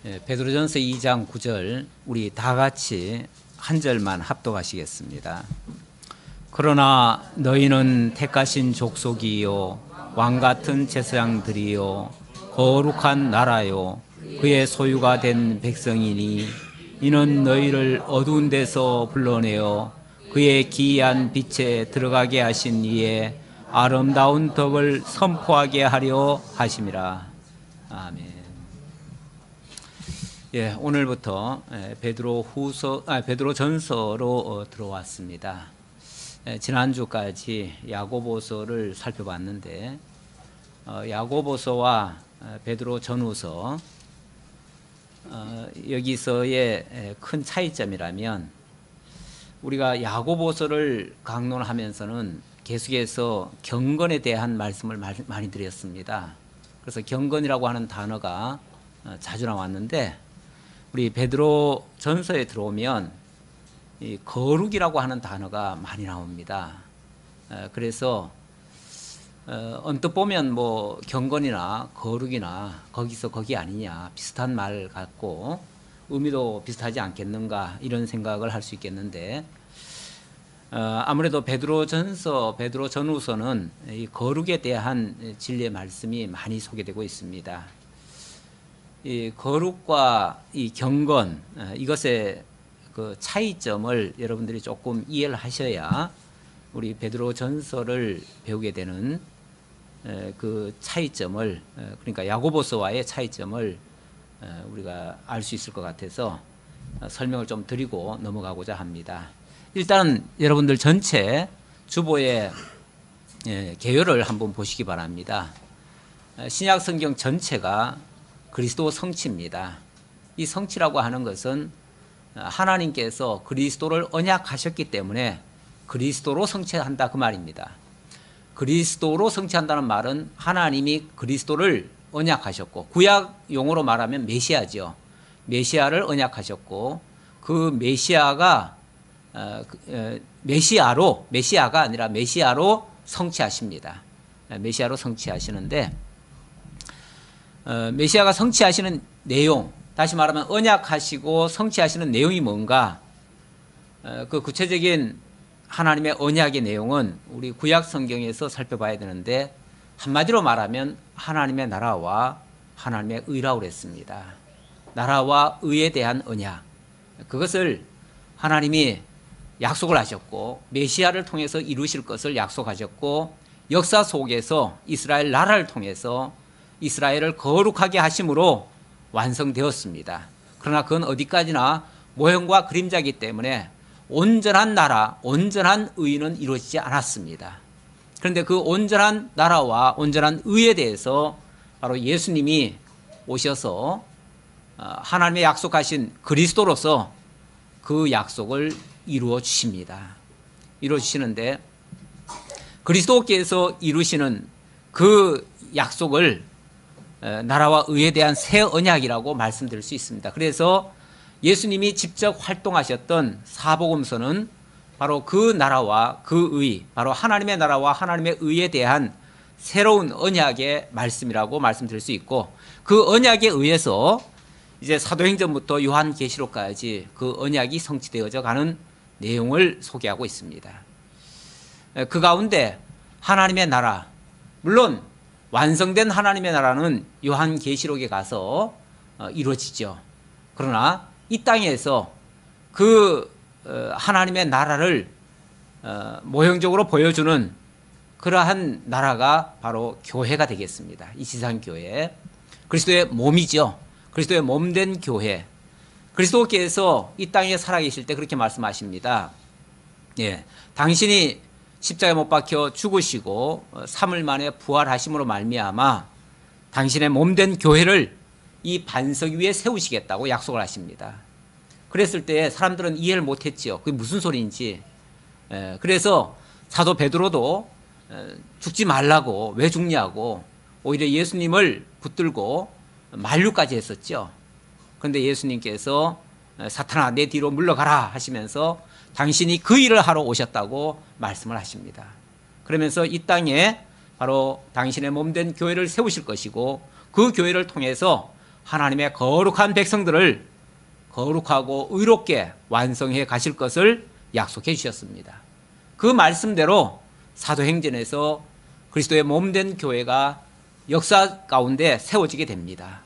베드로전서 2장 9절 우리 다 같이 한 절만 합독하시겠습니다. 그러나 너희는 택하신 족속이요 왕같은 제사장들이요 거룩한 나라요 그의 소유가 된 백성이니 이는 너희를 어두운 데서 불러내어 그의 기이한 빛에 들어가게 하신 이의 아름다운 덕을 선포하게 하려 하심이라. 아멘. 예, 오늘부터 베드로전서로 들어왔습니다. 지난주까지 야고보서를 살펴봤는데 야고보서와 베드로전후서 여기서의 큰 차이점이라면 우리가 야고보서를 강론하면서는 계속해서 경건에 대한 말씀을 많이 드렸습니다. 그래서 경건이라고 하는 단어가 자주 나왔는데 우리 베드로 전서에 들어오면 이 거룩이라고 하는 단어가 많이 나옵니다. 그래서 언뜻 보면 뭐 경건이나 거룩이나 거기서 거기 아니냐 비슷한 말 같고 의미도 비슷하지 않겠는가 이런 생각을 할 수 있겠는데 아무래도 베드로 전후서는 이 거룩에 대한 진리의 말씀이 많이 소개되고 있습니다. 이 거룩과 이 경건 이것의 그 차이점을 여러분들이 조금 이해를 하셔야 우리 베드로 전서를 배우게 되는 그 차이점을 그러니까 야고보서와의 차이점을 우리가 알 수 있을 것 같아서 설명을 좀 드리고 넘어가고자 합니다. 일단 여러분들 전체 주보의 개요를 한번 보시기 바랍니다. 신약 성경 전체가 그리스도 성취입니다. 이 성취라고 하는 것은 하나님께서 그리스도를 언약하셨기 때문에 그리스도로 성취한다 그 말입니다. 그리스도로 성취한다는 말은 하나님이 그리스도를 언약하셨고 구약 용어로 말하면 메시아죠. 메시아를 언약하셨고 그 메시아가 메시아가 아니라 메시아로 성취하십니다. 메시아로 성취하시는데 메시아가 성취하시는 내용, 다시 말하면 언약하시고 성취하시는 내용이 뭔가 그 구체적인 하나님의 언약의 내용은 우리 구약 성경에서 살펴봐야 되는데 한마디로 말하면 하나님의 나라와 하나님의 의라고 그랬습니다. 나라와 의에 대한 언약, 그것을 하나님이 약속을 하셨고 메시아를 통해서 이루실 것을 약속하셨고 역사 속에서 이스라엘 나라를 통해서 이스라엘을 거룩하게 하심으로 완성되었습니다. 그러나 그건 어디까지나 모형과 그림자이기 때문에 온전한 나라, 온전한 의는 이루어지지 않았습니다. 그런데 그 온전한 나라와 온전한 의에 대해서 바로 예수님이 오셔서 하나님의 약속하신 그리스도로서 그 약속을 이루어 주십니다. 이루어 주시는데 그리스도께서 이루시는 그 약속을 나라와 의에 대한 새 언약이라고 말씀드릴 수 있습니다. 그래서 예수님이 직접 활동하셨던 사복음서는 바로 그 나라와 그 의, 바로 하나님의 나라와 하나님의 의에 대한 새로운 언약의 말씀이라고 말씀드릴 수 있고 그 언약에 의해서 이제 사도행전부터 요한계시록까지 그 언약이 성취되어져 가는 내용을 소개하고 있습니다. 그 가운데 하나님의 나라, 물론 완성된 하나님의 나라는 요한계시록에 가서 이루어지죠. 그러나 이 땅에서 그 하나님의 나라를 모형적으로 보여주는 그러한 나라가 바로 교회가 되겠습니다. 이 지상교회, 그리스도의 몸이죠. 그리스도의 몸된 교회. 그리스도께서 이 땅에 살아계실 때 그렇게 말씀하십니다. 예, 당신이 십자가에 못 박혀 죽으시고 3일 만에 부활하심으로 말미암아 당신의 몸된 교회를 이 반석 위에 세우시겠다고 약속을 하십니다. 그랬을 때 사람들은 이해를 못했지요. 그게 무슨 소리인지. 그래서 사도 베드로도 죽지 말라고, 왜 죽냐고 오히려 예수님을 붙들고 만류까지 했었죠. 그런데 예수님께서 사탄아 내 뒤로 물러가라 하시면서 당신이 그 일을 하러 오셨다고 말씀을 하십니다. 그러면서 이 땅에 바로 당신의 몸된 교회를 세우실 것이고 그 교회를 통해서 하나님의 거룩한 백성들을 거룩하고 의롭게 완성해 가실 것을 약속해 주셨습니다. 그 말씀대로 사도행전에서 그리스도의 몸된 교회가 역사 가운데 세워지게 됩니다.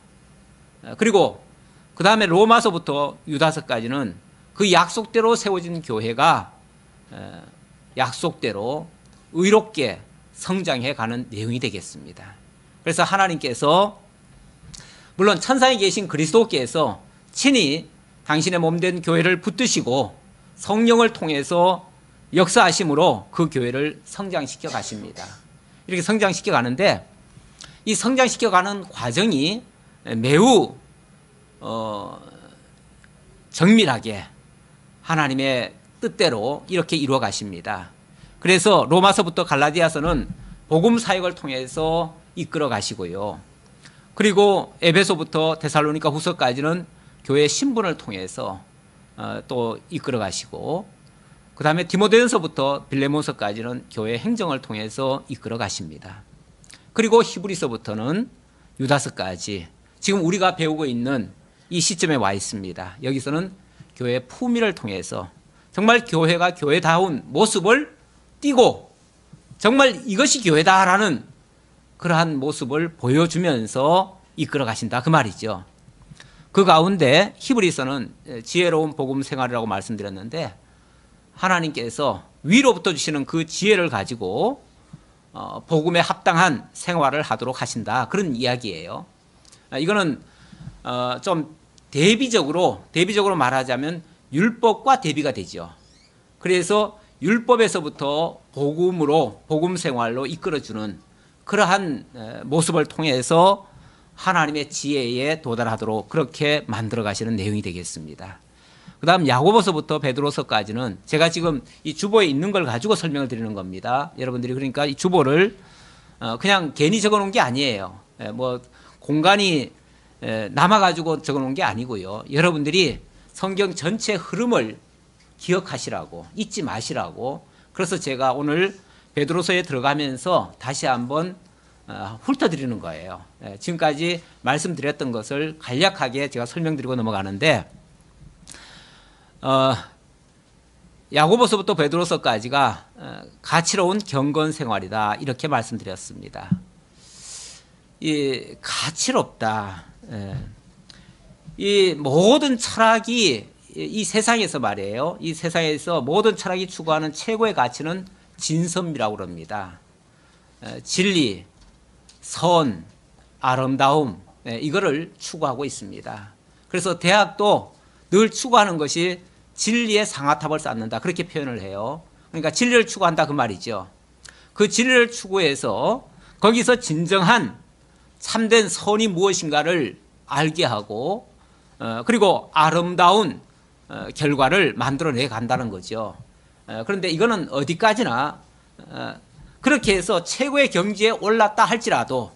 그리고 그 다음에 로마서부터 유다서까지는 그 약속대로 세워진 교회가 약속대로 의롭게 성장해 가는 내용이 되겠습니다. 그래서 하나님께서 물론 천상에 계신 그리스도께서 친히 당신의 몸된 교회를 붙드시고 성령을 통해서 역사하심으로 그 교회를 성장시켜 가십니다. 이렇게 성장시켜 가는데 이 성장시켜 가는 과정이 매우 정밀하게 하나님의 뜻대로 이렇게 이루어 가십니다. 그래서 로마서부터 갈라디아서는 복음 사역을 통해서 이끌어 가시고요. 그리고 에베소부터 데살로니가 후서까지는 교회 신분을 통해서 또 이끌어 가시고, 그 다음에 디모데전서부터 빌레몬서까지는 교회 행정을 통해서 이끌어 가십니다. 그리고 히브리서부터는 유다서까지 지금 우리가 배우고 있는 이 시점에 와 있습니다. 여기서는 교회 품위를 통해서 정말 교회가 교회다운 모습을 띠고 정말 이것이 교회다라는 그러한 모습을 보여주면서 이끌어 가신다 그 말이죠. 그 가운데 히브리서는 지혜로운 복음 생활이라고 말씀드렸는데 하나님께서 위로부터 주시는 그 지혜를 가지고 복음에 합당한 생활을 하도록 하신다 그런 이야기예요. 이거는 좀 대비적으로 말하자면 율법과 대비가 되죠. 그래서 율법에서부터 복음으로 복음 생활로 이끌어주는 그러한 모습을 통해서 하나님의 지혜에 도달하도록 그렇게 만들어 가시는 내용이 되겠습니다. 그 다음 야고보서부터 베드로서까지는 제가 지금 이 주보에 있는 걸 가지고 설명을 드리는 겁니다. 여러분들이 그러니까 이 주보를 그냥 괜히 적어 놓은 게 아니에요. 뭐 공간이 남아가지고 적어 놓은 게 아니고요. 여러분들이 성경 전체 흐름을 기억하시라고, 잊지 마시라고. 그래서 제가 오늘 베드로서에 들어가면서 다시 한번 훑어드리는 거예요. 지금까지 말씀드렸던 것을 간략하게 제가 설명드리고 넘어가는데 야고보서부터 베드로서까지가 가치로운 경건 생활이다 이렇게 말씀드렸습니다. 이 가치롭다. 이 모든 철학이 이 세상에서 말이에요. 이 세상에서 모든 철학이 추구하는 최고의 가치는 진선미라고 그럽니다. 진리, 선, 아름다움 이거를 추구하고 있습니다. 그래서 대학도 늘 추구하는 것이 진리의 상아탑을 쌓는다 그렇게 표현을 해요. 그러니까 진리를 추구한다 그 말이죠. 그 진리를 추구해서 거기서 진정한 참된 선이 무엇인가를 알게 하고 그리고 아름다운 결과를 만들어내 간다는 거죠. 그런데 이거는 어디까지나 그렇게 해서 최고의 경지에 올랐다 할지라도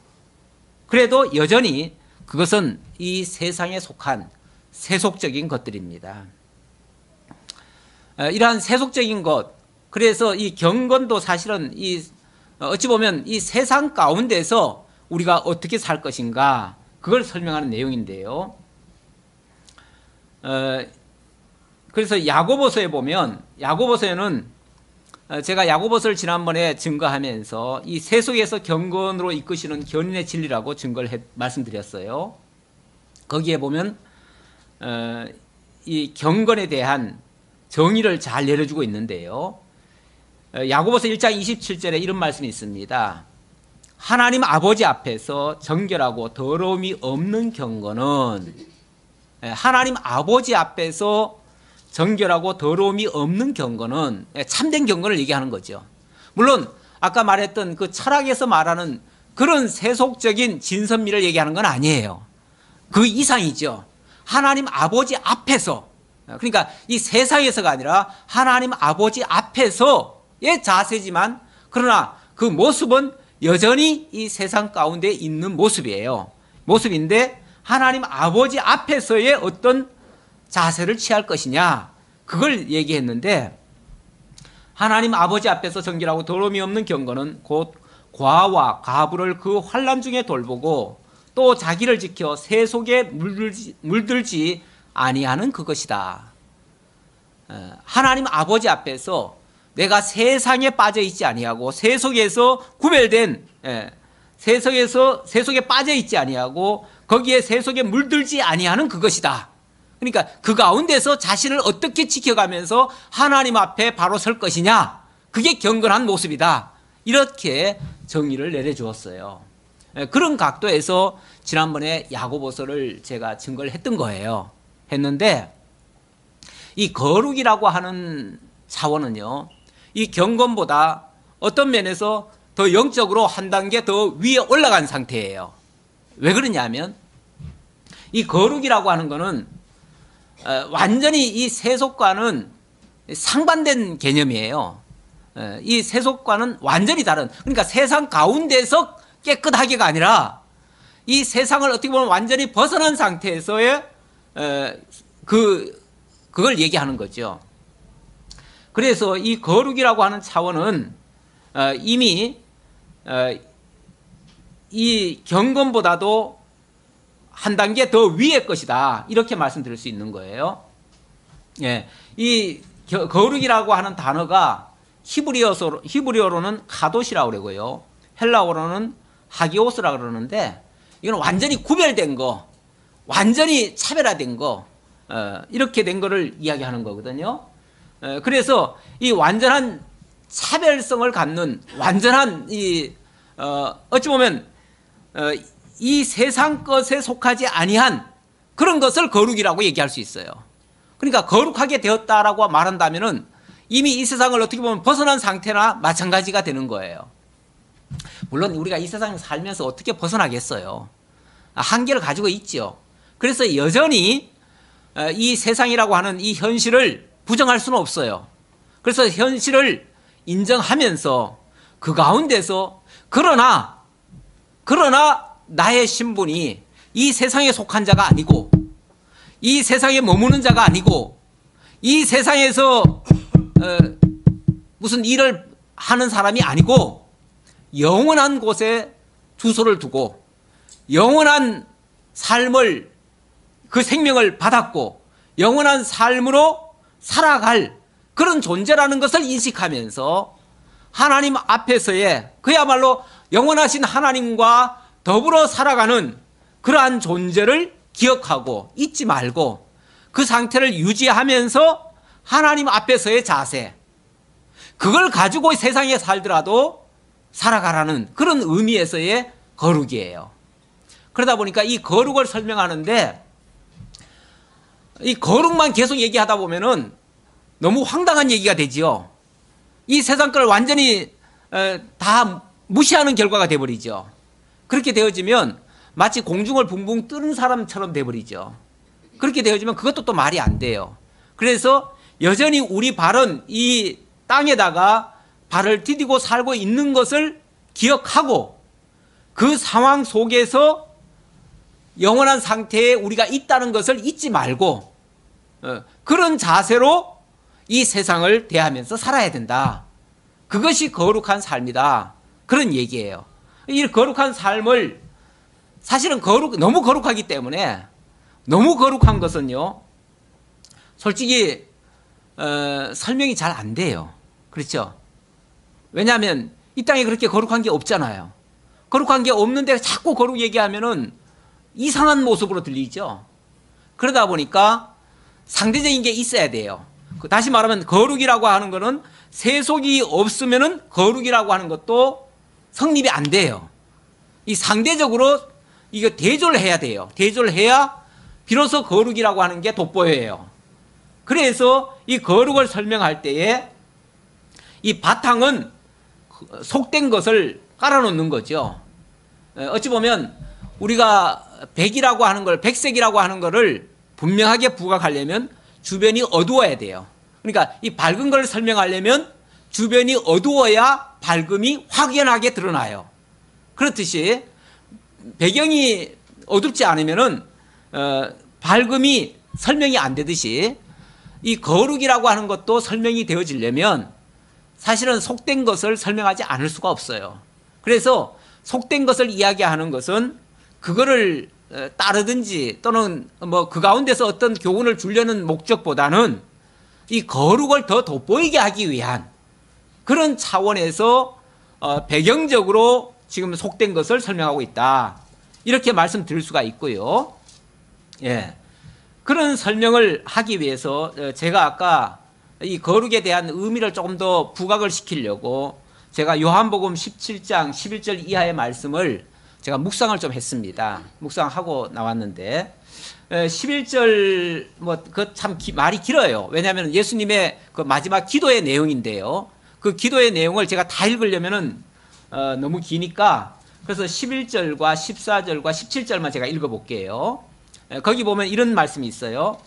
그래도 여전히 그것은 이 세상에 속한 세속적인 것들입니다. 이러한 세속적인 것, 그래서 이 경건도 사실은 어찌 보면 이 세상 가운데서 우리가 어떻게 살 것인가 그걸 설명하는 내용인데요. 그래서 야고보서에 보면 야고보서에는 제가 야고보서를 지난번에 증거하면서 이 세속에서 경건으로 이끄시는 견인의 진리라고 증거를 말씀드렸어요. 거기에 보면 이 경건에 대한 정의를 잘 내려주고 있는데요. 야고보서 1장 27절에 이런 말씀이 있습니다. 하나님 아버지 앞에서 정결하고 더러움이 없는 경건은 하나님 아버지 앞에서 정결하고 더러움이 없는 경건은 참된 경건을 얘기하는 거죠. 물론 아까 말했던 그 철학에서 말하는 그런 세속적인 진선미를 얘기하는 건 아니에요. 그 이상이죠. 하나님 아버지 앞에서, 그러니까 이 세상에서가 아니라 하나님 아버지 앞에서의 자세지만 그러나 그 모습은 여전히 이 세상 가운데 있는 모습이에요. 모습인데 하나님 아버지 앞에서의 어떤 자세를 취할 것이냐 그걸 얘기했는데 하나님 아버지 앞에서 정결하고 더러움이 없는 경건은 곧 과와 가부를 그 환난 중에 돌보고 또 자기를 지켜 세속에 물들지 아니하는 그것이다. 하나님 아버지 앞에서 내가 세상에 빠져 있지 아니하고 세속에서 구별된 세속에 빠져 있지 아니하고 거기에 세속에 물들지 아니하는 그것이다. 그러니까 그 가운데서 자신을 어떻게 지켜가면서 하나님 앞에 바로 설 것이냐, 그게 경건한 모습이다. 이렇게 정의를 내려주었어요. 그런 각도에서 지난번에 야고보서를 제가 증거를 했던 거예요. 했는데 이 거룩이라고 하는 차원은요, 이 경건보다 어떤 면에서 더 영적으로 한 단계 더 위에 올라간 상태예요. 왜 그러냐면 이 거룩이라고 하는 거는 완전히 이 세속과는 상반된 개념이에요. 이 세속과는 완전히 다른, 그러니까 세상 가운데서 깨끗하게가 아니라 이 세상을 어떻게 보면 완전히 벗어난 상태에서의 그걸 얘기하는 거죠. 그래서 이 거룩이라고 하는 차원은 이미 이 경건보다도 한 단계 더 위의 것이다, 이렇게 말씀드릴 수 있는 거예요. 예, 이 거룩이라고 하는 단어가 히브리어로는 카도시라고 그러고요, 헬라어로는 하기오스라고 그러는데, 이건 완전히 구별된 거, 완전히 차별화된 거, 이렇게 된 거를 이야기하는 거거든요. 그래서 이 완전한 차별성을 갖는 완전한 어찌 보면 이 세상 것에 속하지 아니한 그런 것을 거룩이라고 얘기할 수 있어요. 그러니까 거룩하게 되었다라고 말한다면은 이미 이 세상을 어떻게 보면 벗어난 상태나 마찬가지가 되는 거예요. 물론 우리가 이 세상에 살면서 어떻게 벗어나겠어요. 한계를 가지고 있죠. 그래서 여전히 이 세상이라고 하는 이 현실을 부정할 수는 없어요. 그래서 현실을 인정하면서 그 가운데서 그러나 나의 신분이 이 세상에 속한 자가 아니고, 이 세상에 머무는 자가 아니고, 이 세상에서 무슨 일을 하는 사람이 아니고 영원한 곳에 주소를 두고 영원한 삶을, 그 생명을 받았고 영원한 삶으로 살아갈 그런 존재라는 것을 인식하면서 하나님 앞에서의 그야말로 영원하신 하나님과 더불어 살아가는 그러한 존재를 기억하고 잊지 말고 그 상태를 유지하면서 하나님 앞에서의 자세, 그걸 가지고 세상에 살더라도 살아가라는 그런 의미에서의 거룩이에요. 그러다 보니까 이 거룩을 설명하는데 이 거룩만 계속 얘기하다 보면은 너무 황당한 얘기가 되지요. 이 세상 걸 완전히 다 무시하는 결과가 되어버리죠. 그렇게 되어지면 마치 공중을 붕붕 뜨는 사람처럼 되어버리죠. 그렇게 되어지면 그것도 또 말이 안 돼요. 그래서 여전히 우리 발은 이 땅에다가 발을 디디고 살고 있는 것을 기억하고 그 상황 속에서 영원한 상태에 우리가 있다는 것을 잊지 말고 그런 자세로 이 세상을 대하면서 살아야 된다. 그것이 거룩한 삶이다. 그런 얘기예요. 이 거룩한 삶을 사실은 너무 거룩하기 때문에, 너무 거룩한 것은요 솔직히 설명이 잘 안 돼요. 그렇죠? 왜냐하면 이 땅에 그렇게 거룩한 게 없잖아요. 거룩한 게 없는데 자꾸 거룩 얘기하면은 이상한 모습으로 들리죠. 그러다 보니까 상대적인 게 있어야 돼요. 다시 말하면 거룩이라고 하는 거는 세속이 없으면은 거룩이라고 하는 것도 성립이 안 돼요. 이 상대적으로 이거 대조를 해야 돼요. 대조를 해야 비로소 거룩이라고 하는 게 돋보여요. 그래서 이 거룩을 설명할 때에 이 바탕은 속된 것을 깔아놓는 거죠. 어찌 보면 우리가 백이라고 하는 걸, 백색이라고 하는 거를 분명하게 부각하려면 주변이 어두워야 돼요. 그러니까 이 밝은 걸 설명하려면 주변이 어두워야 밝음이 확연하게 드러나요. 그렇듯이 배경이 어둡지 않으면은 밝음이 설명이 안 되듯이 이 거룩이라고 하는 것도 설명이 되어지려면 사실은 속된 것을 설명하지 않을 수가 없어요. 그래서 속된 것을 이야기하는 것은 그거를 따르든지 또는 뭐 그 가운데서 어떤 교훈을 주려는 목적보다는 이 거룩을 더 돋보이게 하기 위한 그런 차원에서 배경적으로 지금 속된 것을 설명하고 있다. 이렇게 말씀드릴 수가 있고요. 예. 그런 설명을 하기 위해서 제가 아까 이 거룩에 대한 의미를 조금 더 부각을 시키려고 제가 요한복음 17장 11절 이하의 말씀을 제가 묵상을 좀 했습니다. 묵상하고 나왔는데 11절 뭐 그 참 말이 길어요. 왜냐하면 예수님의 그 마지막 기도의 내용인데요. 그 기도의 내용을 제가 다 읽으려면은 너무 기니까 그래서 11절과 14절과 17절만 제가 읽어볼게요. 거기 보면 이런 말씀이 있어요.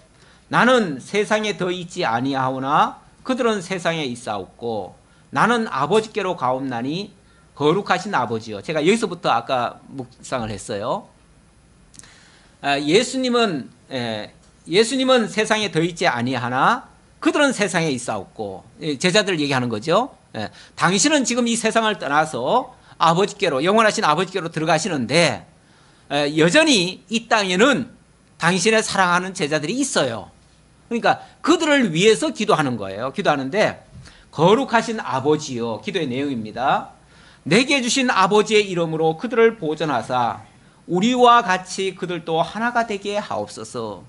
나는 세상에 더 있지 아니하오나 그들은 세상에 있사옵고 나는 아버지께로 가옵나니 거룩하신 아버지요. 제가 여기서부터 아까 묵상을 했어요. 예수님은 세상에 더 있지 아니하나 그들은 세상에 있사옵고 제자들 얘기하는 거죠. 당신은 지금 이 세상을 떠나서 아버지께로 영원하신 아버지께로 들어가시는데 여전히 이 땅에는 당신의 사랑하는 제자들이 있어요. 그러니까 그들을 위해서 기도하는 거예요. 기도하는데 거룩하신 아버지요. 기도의 내용입니다. 내게 주신 아버지의 이름으로 그들을 보존하사 우리와 같이 그들도 하나가 되게 하옵소서.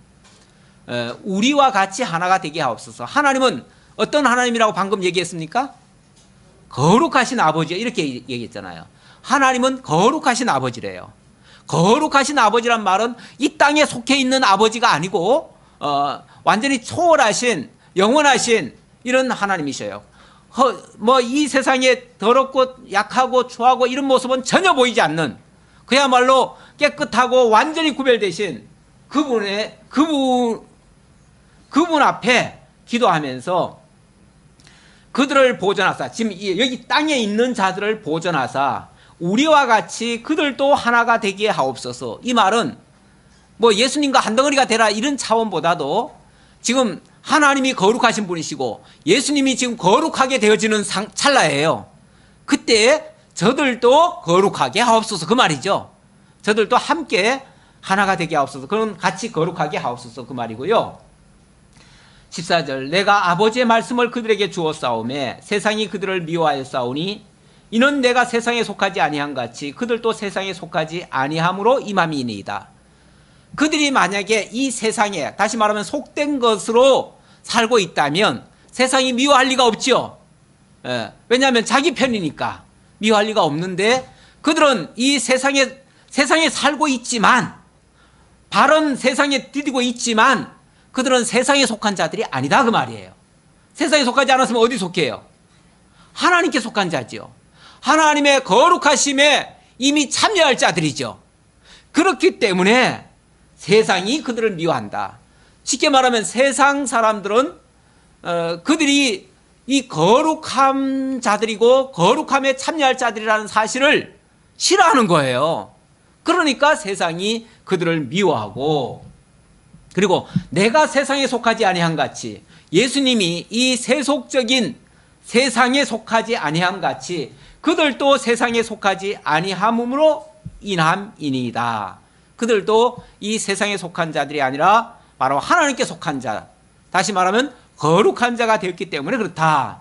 우리와 같이 하나가 되게 하옵소서. 하나님은 어떤 하나님이라고 방금 얘기했습니까? 거룩하신 아버지요. 이렇게 얘기했잖아요. 하나님은 거룩하신 아버지래요. 거룩하신 아버지란 말은 이 땅에 속해 있는 아버지가 아니고 완전히 초월하신 영원하신 이런 하나님이셔요. 뭐 이 세상에 더럽고 약하고 추하고 이런 모습은 전혀 보이지 않는 그야말로 깨끗하고 완전히 구별되신 그분 앞에 기도하면서 그들을 보존하사 지금 여기 땅에 있는 자들을 보존하사 우리와 같이 그들도 하나가 되게 하옵소서. 이 말은 뭐 예수님과 한 덩어리가 되라 이런 차원보다도 지금 하나님이 거룩하신 분이시고 예수님이 지금 거룩하게 되어지는 찰나예요. 그때 저들도 거룩하게 하옵소서 그 말이죠. 저들도 함께 하나가 되게 하옵소서. 그럼 같이 거룩하게 하옵소서 그 말이고요. 14절 내가 아버지의 말씀을 그들에게 주었사오매 세상이 그들을 미워하였사오니 이는 내가 세상에 속하지 아니한 같이 그들도 세상에 속하지 아니함으로 임함이니이다. 그들이 만약에 이 세상에 다시 말하면 속된 것으로 살고 있다면 세상이 미워할 리가 없죠. 왜냐하면 자기 편이니까 미워할 리가 없는데 그들은 이 세상에 살고 있지만 바른 세상에 디디고 있지만 그들은 세상에 속한 자들이 아니다 그 말이에요. 세상에 속하지 않았으면 어디 속해요? 하나님께 속한 자죠. 하나님의 거룩하심에 이미 참여할 자들이죠. 그렇기 때문에 세상이 그들을 미워한다. 쉽게 말하면 세상 사람들은 그들이 이 거룩한 자들이고 거룩함에 참여할 자들이라는 사실을 싫어하는 거예요. 그러니까 세상이 그들을 미워하고 그리고 내가 세상에 속하지 아니한 같이 예수님이 이 세속적인 세상에 속하지 아니함 같이 그들도 세상에 속하지 아니함으로 인함이니이다. 그들도 이 세상에 속한 자들이 아니라 바로 하나님께 속한 자, 다시 말하면 거룩한 자가 되었기 때문에 그렇다.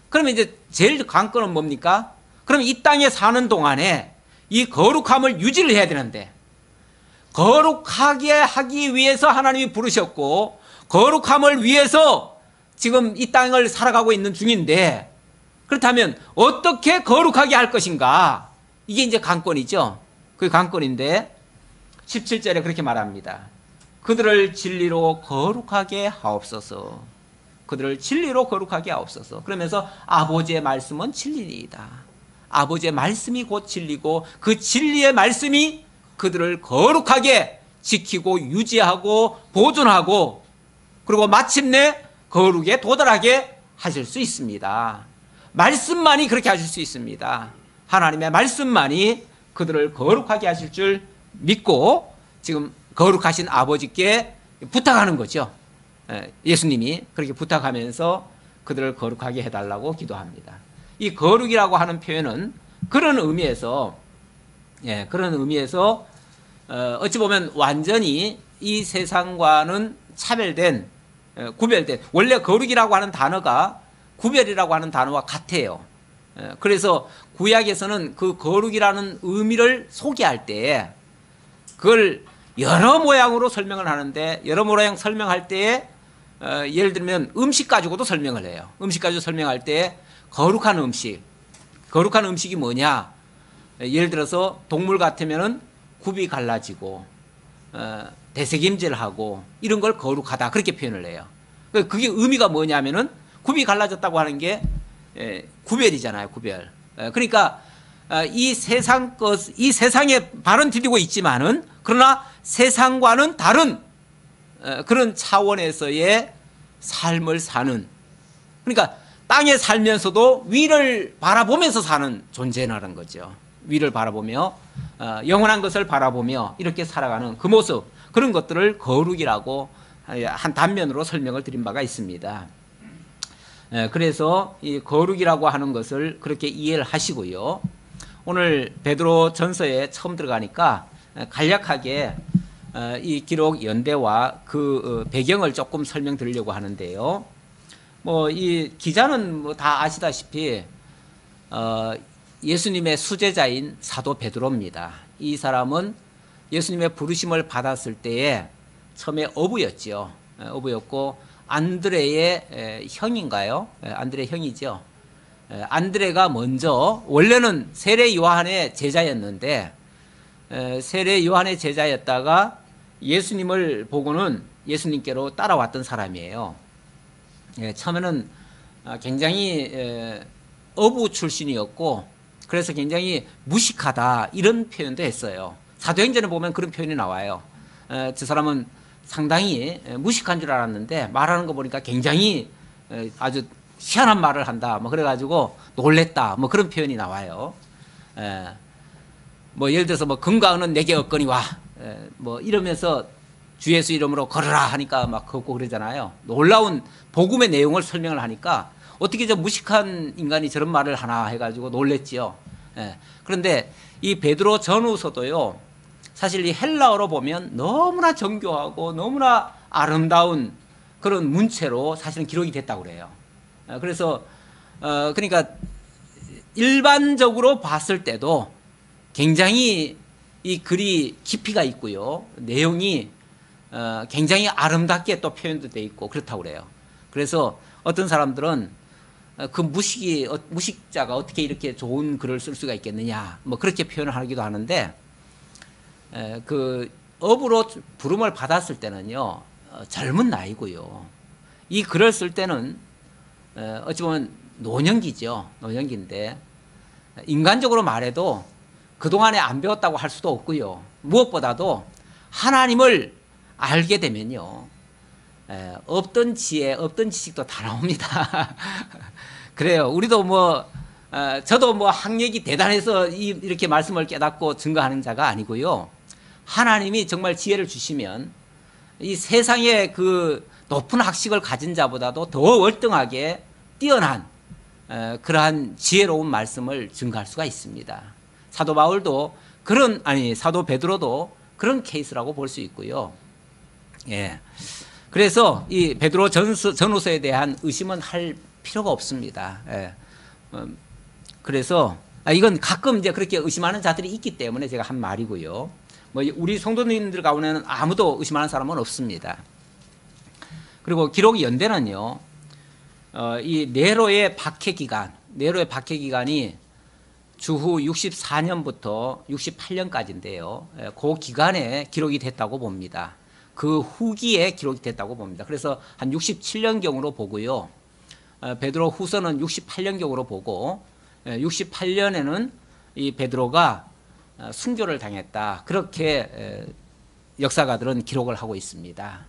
그러면 이제 제일 관건은 뭡니까? 그럼 이 땅에 사는 동안에 이 거룩함을 유지를 해야 되는데 거룩하게 하기 위해서 하나님이 부르셨고 거룩함을 위해서 지금 이 땅을 살아가고 있는 중인데 그렇다면 어떻게 거룩하게 할 것인가? 이게 이제 관건이죠. 그게 관건인데 17절에 그렇게 말합니다. 그들을 진리로 거룩하게 하옵소서. 그들을 진리로 거룩하게 하옵소서. 그러면서 아버지의 말씀은 진리이다. 아버지의 말씀이 곧 진리고 그 진리의 말씀이 그들을 거룩하게 지키고 유지하고 보존하고 그리고 마침내 거룩에 도달하게 하실 수 있습니다. 말씀만이 그렇게 하실 수 있습니다. 하나님의 말씀만이 그들을 거룩하게 하실 줄 믿고 지금 거룩하신 아버지께 부탁하는 거죠. 예수님이 그렇게 부탁하면서 그들을 거룩하게 해달라고 기도합니다. 이 거룩이라고 하는 표현은 그런 의미에서 어찌 보면 완전히 이 세상과는 차별된, 구별된, 원래 거룩이라고 하는 단어가 구별이라고 하는 단어와 같아요. 그래서 구약에서는 그 거룩이라는 의미를 소개할 때 그걸 여러 모양으로 설명을 하는데, 여러 모양 설명할 때에 예를 들면 음식 가지고도 설명을 해요. 음식 가지고 설명할 때 거룩한 음식이 뭐냐? 예를 들어서 동물 같으면은 굽이 갈라지고 대세김질하고 이런 걸 거룩하다, 그렇게 표현을 해요. 그게 의미가 뭐냐면은 굽이 갈라졌다고 하는 게 구별이잖아요, 구별. 그러니까 이 세상에 발은 디디고 있지만은, 그러나 세상과는 다른 그런 차원에서의 삶을 사는, 그러니까 땅에 살면서도 위를 바라보면서 사는 존재라는 거죠. 위를 바라보며 영원한 것을 바라보며 이렇게 살아가는 그 모습, 그런 것들을 거룩이라고 한 단면으로 설명을 드린 바가 있습니다. 그래서 이 거룩이라고 하는 것을 그렇게 이해를 하시고요. 오늘 베드로 전서에 처음 들어가니까 간략하게 이 기록 연대와 그 배경을 조금 설명드리려고 하는데요. 뭐 이 기자는 뭐 다 아시다시피 예수님의 수제자인 사도 베드로입니다. 이 사람은 예수님의 부르심을 받았을 때에 처음에 어부였죠. 어부였고 안드레의 형인가요? 안드레 형이죠. 안드레가 먼저, 원래는 세례 요한의 제자였는데 세례 요한의 제자였다가 예수님을 보고는 예수님께로 따라왔던 사람이에요. 처음에는 굉장히 어부 출신이었고, 그래서 굉장히 무식하다, 이런 표현도 했어요. 사도행전에 보면 그런 표현이 나와요. 저 사람은 상당히 무식한 줄 알았는데 말하는 거 보니까 굉장히 아주 희한한 말을 한다, 뭐 그래가지고 놀랬다, 뭐 그런 표현이 나와요. 뭐 예를 들어서 뭐 금과 은은 내게 없거니와, 뭐 이러면서 주 예수 이름으로 걸으라 하니까 막 걷고 그러잖아요. 놀라운 복음의 내용을 설명을 하니까 어떻게 저 무식한 인간이 저런 말을 하나 해가지고 놀랬지요. 그런데 이 베드로 전후서도요, 사실 이 헬라어로 보면 너무나 정교하고 너무나 아름다운 그런 문체로 사실은 기록이 됐다고 그래요. 그래서 그러니까 일반적으로 봤을 때도 굉장히 이 글이 깊이가 있고요, 내용이 굉장히 아름답게 또 표현도 돼 있고 그렇다고 그래요. 그래서 어떤 사람들은 그 무식자가 어떻게 이렇게 좋은 글을 쓸 수가 있겠느냐, 뭐 그렇게 표현을 하기도 하는데, 그 업으로 부름을 받았을 때는요, 젊은 나이고요, 이 글을 쓸 때는 어찌 보면 노년기죠. 노년기인데 인간적으로 말해도 그동안에 안 배웠다고 할 수도 없고요, 무엇보다도 하나님을 알게 되면요, 없던 지혜, 없던 지식도 다 나옵니다. 그래요. 우리도 뭐 저도 뭐 학력이 대단해서 이렇게 말씀을 깨닫고 증거하는 자가 아니고요, 하나님이 정말 지혜를 주시면 이 세상에 그 높은 학식을 가진 자보다도 더 월등하게 뛰어난 그러한 지혜로운 말씀을 증거할 수가 있습니다. 사도 바울도 사도 베드로도 그런 케이스라고 볼 수 있고요. 예. 그래서 이 베드로 전후서에 대한 의심은 할 필요가 없습니다. 예. 그래서 이건 가끔 이제 그렇게 의심하는 자들이 있기 때문에 제가 한 말이고요. 뭐 우리 성도님들 가운데는 아무도 의심하는 사람은 없습니다. 그리고 기록 연대는요, 이 네로의 박해 기간이 주후 64년부터 68년까지인데요. 그 기간에 기록이 됐다고 봅니다. 그 후기에 기록이 됐다고 봅니다. 그래서 한 67년경으로 보고요. 베드로 후서는 68년경으로 보고 68년에는 이 베드로가 순교를 당했다, 그렇게 역사가들은 기록을 하고 있습니다.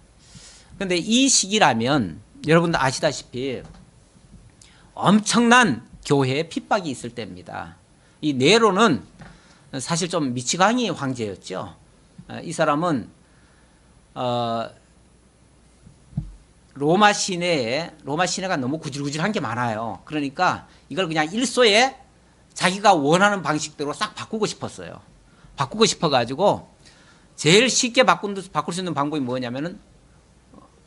그런데 이 시기라면 여러분도 아시다시피 엄청난 교회에 핍박이 있을 때입니다. 이 네로는 사실 좀 미치광이 황제였죠. 이 사람은 로마 시내가 너무 구질구질한 게 많아요. 그러니까 이걸 그냥 일소에 자기가 원하는 방식대로 싹 바꾸고 싶었어요. 바꾸고 싶어가지고 제일 쉽게 바꿀 수 있는 방법이 뭐냐면은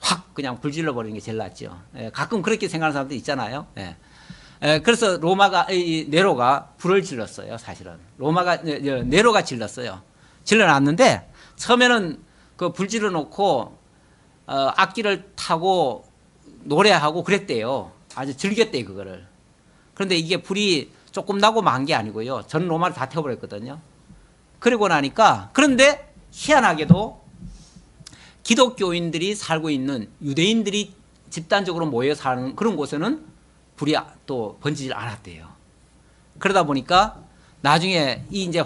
확 그냥 불질러 버리는 게 제일 낫죠. 가끔 그렇게 생각하는 사람도 있잖아요. 그래서 네로가 불을 질렀어요. 사실은 네로가 질렀어요. 질러놨는데 처음에는 그 불 질러놓고 악기를 타고 노래하고 그랬대요. 아주 즐겼대요 그거를. 그런데 이게 불이 조금 나고 만 게 아니고요. 전 로마를 다 태워버렸거든요. 그러고 나니까 그런데 희한하게도 기독교인들이 살고 있는 유대인들이 집단적으로 모여 사는 그런 곳에는 불이 또 번지질 않았대요. 그러다 보니까 나중에 이제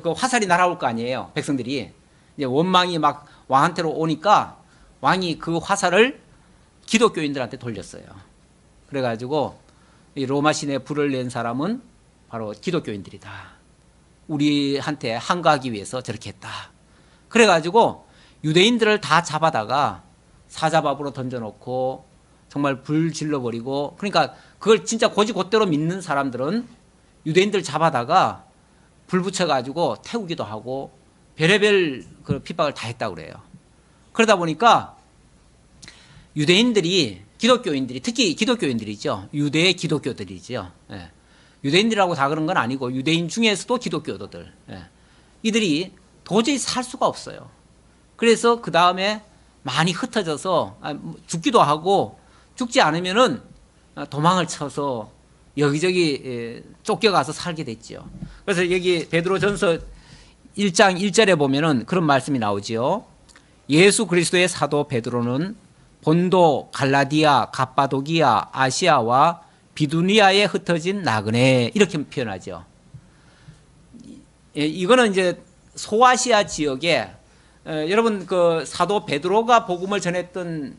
그 화살이 날아올 거 아니에요. 백성들이 이제 원망이 막 왕한테로 오니까 왕이 그 화살을 기독교인들한테 돌렸어요. 그래가지고 이 로마 시내에 불을 낸 사람은 바로 기독교인들이다. 우리한테 항거하기 위해서 저렇게 했다. 그래가지고 유대인들을 다 잡아다가 사자밥으로 던져놓고 정말 불 질러버리고, 그러니까 그걸 진짜 곧대로 믿는 사람들은 유대인들 잡아다가 불 붙여가지고 태우기도 하고 별의별 그 핍박을 다 했다고 그래요. 그러다 보니까 유대인들이, 기독교인들이, 특히 기독교인들이죠. 유대 기독교들이죠. 유대인들이라고 다 그런 건 아니고 유대인 중에서도 기독교도들, 이들이 도저히 살 수가 없어요. 그래서 그 다음에 많이 흩어져서 죽기도 하고, 죽지 않으면은 도망을 쳐서 여기저기 쫓겨가서 살게 됐죠. 그래서 여기 베드로전서 1장 1절에 보면은 그런 말씀이 나오지요. 예수 그리스도의 사도 베드로는 본도, 갈라디아, 갑바도기아, 아시아와 비두니아에 흩어진 나그네, 이렇게 표현하죠. 이거는 이제 소아시아 지역에 여러분 그 사도 베드로가 복음을 전했던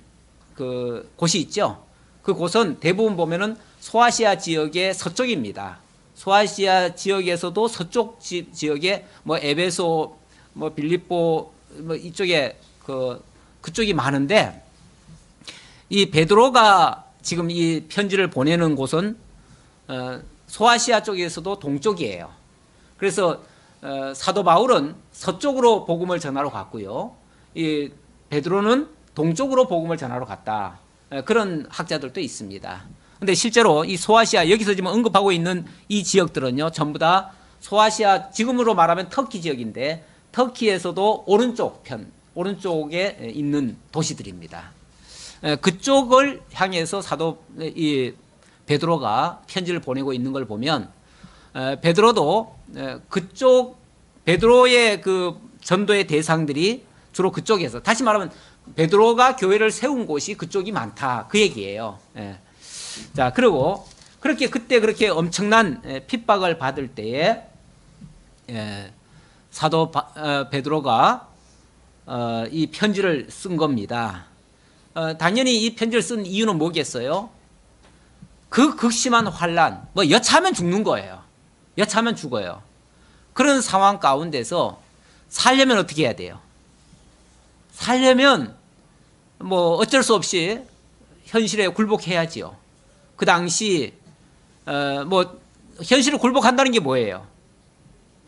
그 곳이 있죠. 그 곳은 대부분 보면은 소아시아 지역의 서쪽입니다. 소아시아 지역에서도 서쪽 지역에 뭐 에베소, 뭐 빌립보, 뭐 이쪽에 그쪽이 많은데, 이 베드로가 지금 이 편지를 보내는 곳은 소아시아 쪽에서도 동쪽이에요. 그래서 사도 바울은 서쪽으로 복음을 전하러 갔고요. 이 베드로는 동쪽으로 복음을 전하러 갔다. 그런 학자들도 있습니다. 근데 실제로 이 소아시아, 여기서 지금 언급하고 있는 이 지역들은요, 전부 다 소아시아, 지금으로 말하면 터키 지역인데, 터키에서도 오른쪽에 있는 도시들입니다. 그쪽을 향해서 이 베드로가 편지를 보내고 있는 걸 보면, 베드로도 그쪽, 베드로의 그 전도의 대상들이 주로 그쪽에서, 다시 말하면 베드로가 교회를 세운 곳이 그쪽이 많다, 그 얘기예요. 자, 그리고 그때 그렇게 엄청난 핍박을 받을 때에 사도 베드로가 이 편지를 쓴 겁니다. 당연히 이 편지를 쓴 이유는 뭐겠어요? 그 극심한 환란, 뭐 여차하면 죽는 거예요. 여차하면 죽어요. 그런 상황 가운데서 살려면 어떻게 해야 돼요? 살려면 뭐 어쩔 수 없이 현실에 굴복해야지요. 그 당시 뭐 현실을 굴복한다는 게 뭐예요?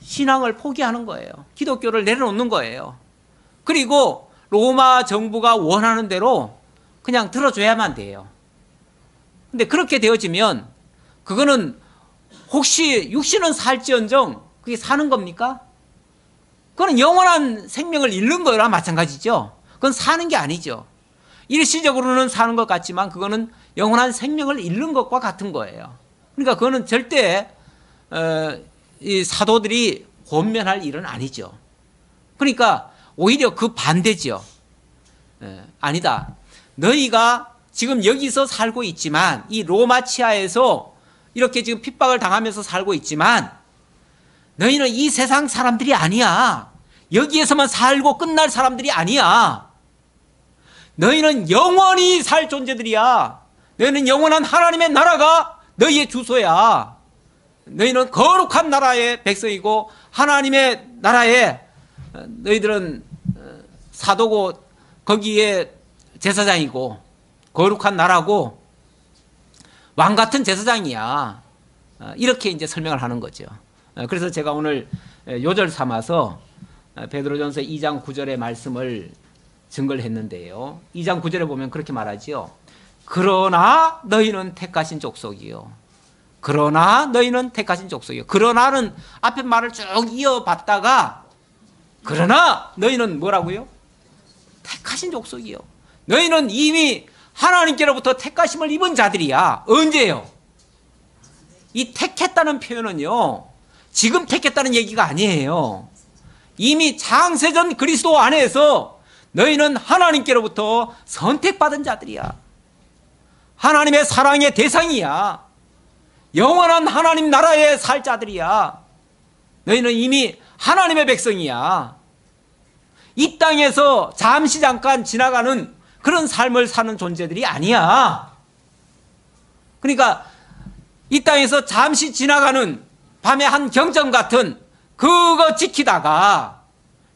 신앙을 포기하는 거예요. 기독교를 내려놓는 거예요. 그리고 로마 정부가 원하는 대로 그냥 들어줘야만 돼요. 근데 그렇게 되어지면 그거는 혹시 육신은 살지언정 그게 사는 겁니까? 그건 영원한 생명을 잃는 거랑 마찬가지죠. 그건 사는 게 아니죠. 일시적으로는 사는 것 같지만 그거는 영원한 생명을 잃는 것과 같은 거예요. 그러니까 그거는 절대 이 사도들이 권면할 일은 아니죠. 그러니까 오히려 그 반대죠. 아니다. 너희가 지금 여기서 살고 있지만, 이 로마 치하에서 이렇게 지금 핍박을 당하면서 살고 있지만, 너희는 이 세상 사람들이 아니야. 여기에서만 살고 끝날 사람들이 아니야. 너희는 영원히 살 존재들이야. 너희는 영원한 하나님의 나라가 너희의 주소야. 너희는 거룩한 나라의 백성이고 하나님의 나라에 너희들은 사도고 거기에 제사장이고 거룩한 나라고 왕 같은 제사장이야. 이렇게 이제 설명을 하는 거죠. 그래서 제가 오늘 요절 삼아서 베드로전서 2장 9절의 말씀을 증거를 했는데요. 2장 9절에 보면 그렇게 말하지요. 그러나 너희는 택하신 족속이요. 그러나 너희는 택하신 족속이요. 그러나는 앞에 말을 쭉 이어봤다가 그러나 너희는 뭐라고요? 택하신 족속이요. 너희는 이미 하나님께로부터 택하심을 입은 자들이야. 언제요? 이 택했다는 표현은요, 지금 택했다는 얘기가 아니에요. 이미 창세전 그리스도 안에서 너희는 하나님께로부터 선택받은 자들이야. 하나님의 사랑의 대상이야. 영원한 하나님 나라에 살 자들이야. 너희는 이미 하나님의 백성이야. 이 땅에서 잠시 잠깐 지나가는 그런 삶을 사는 존재들이 아니야. 그러니까 이 땅에서 잠시 지나가는 밤의 한 경전 같은 그거 지키다가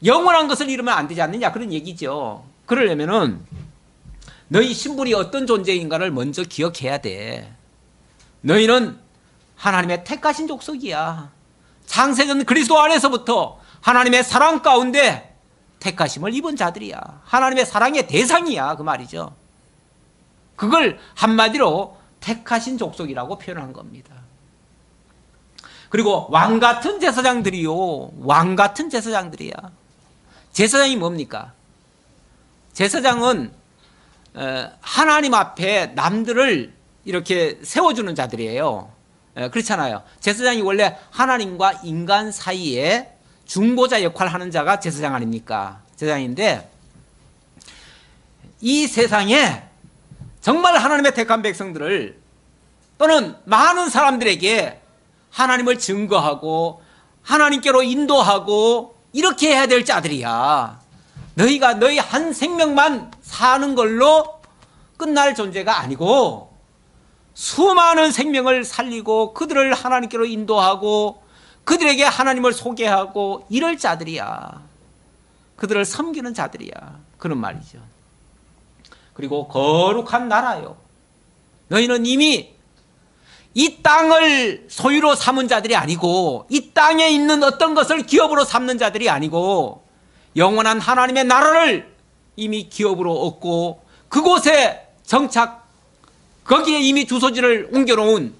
영원한 것을 이루면 안 되지 않느냐, 그런 얘기죠. 그러려면은 너희 신분이 어떤 존재인가를 먼저 기억해야 돼. 너희는 하나님의 택하신 족속이야. 창세전 그리스도 안에서부터 하나님의 사랑 가운데 택하심을 입은 자들이야. 하나님의 사랑의 대상이야, 그 말이죠. 그걸 한마디로 택하신 족속이라고 표현한 겁니다. 그리고 왕같은 제사장들이요. 왕같은 제사장들이야. 제사장이 뭡니까? 제사장은 하나님 앞에 남들을 이렇게 세워주는 자들이에요. 그렇잖아요. 제사장이 원래 하나님과 인간 사이에 중보자 역할을 하는 자가 제사장 아닙니까? 제사장인데 이 세상에 정말 하나님의 택한 백성들을 또는 많은 사람들에게 하나님을 증거하고 하나님께로 인도하고 이렇게 해야 될 자들이야. 너희가 너희 한 생명만 사는 걸로 끝날 존재가 아니고 수많은 생명을 살리고 그들을 하나님께로 인도하고 그들에게 하나님을 소개하고 이럴 자들이야. 그들을 섬기는 자들이야. 그런 말이죠. 그리고 거룩한 나라요. 너희는 이미 이 땅을 소유로 삼은 자들이 아니고 이 땅에 있는 어떤 것을 기업으로 삼는 자들이 아니고 영원한 하나님의 나라를 이미 기업으로 얻고 그곳에 정착, 거기에 이미 주소지를 옮겨놓은